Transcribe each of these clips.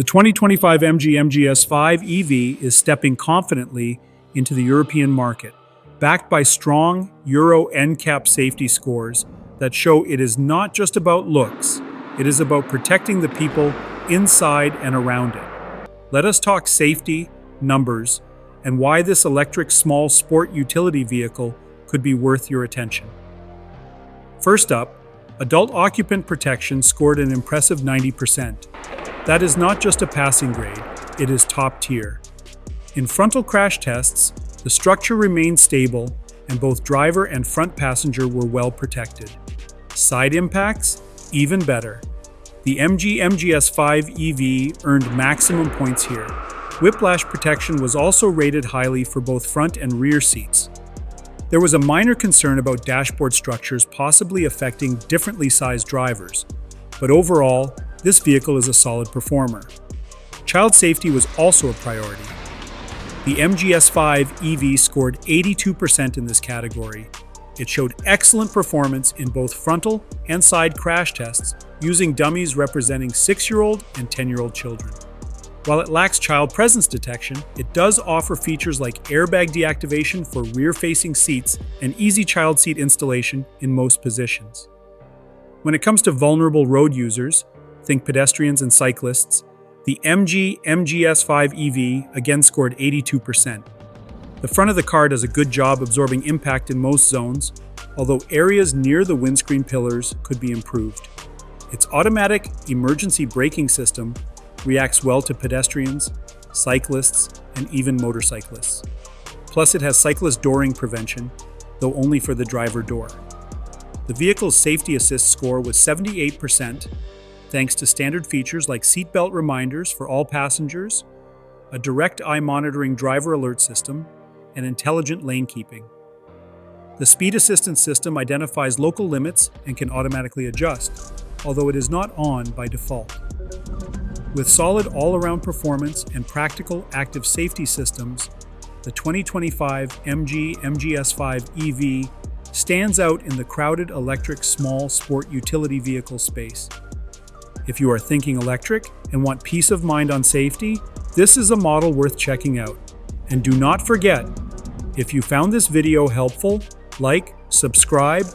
The 2025 MG MGS5 EV is stepping confidently into the European market, backed by strong Euro NCAP safety scores that show it is not just about looks, it is about protecting the people inside and around it. Let us talk safety, numbers, and why this electric small sport utility vehicle could be worth your attention. First up, adult occupant protection scored an impressive 90%. That is not just a passing grade, it is top tier. In frontal crash tests, the structure remained stable and both driver and front passenger were well protected. Side impacts? Even better. The MG MGS5 EV earned maximum points here. Whiplash protection was also rated highly for both front and rear seats. There was a minor concern about dashboard structures possibly affecting differently sized drivers, but overall, this vehicle is a solid performer. Child safety was also a priority. The MGS5 EV scored 82% in this category. It showed excellent performance in both frontal and side crash tests using dummies representing 6-year-old and 10-year-old children. While it lacks child presence detection, it does offer features like airbag deactivation for rear-facing seats and easy child seat installation in most positions. When it comes to vulnerable road users, think pedestrians and cyclists, the MG MGS5 EV again scored 82%. The front of the car does a good job absorbing impact in most zones, although areas near the windscreen pillars could be improved. Its automatic emergency braking system reacts well to pedestrians, cyclists, and even motorcyclists. Plus, it has cyclist dooring prevention, though only for the driver door. The vehicle's safety assist score was 78%, thanks to standard features like seatbelt reminders for all passengers, a direct eye monitoring driver alert system, and intelligent lane keeping. The speed assistance system identifies local limits and can automatically adjust, although it is not on by default. With solid all-around performance and practical active safety systems, the 2025 MG MGS5 EV stands out in the crowded electric small sport utility vehicle space. If you are thinking electric and want peace of mind on safety, this is a model worth checking out. And do not forget, if you found this video helpful, like, subscribe,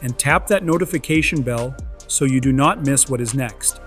and tap that notification bell so you do not miss what is next.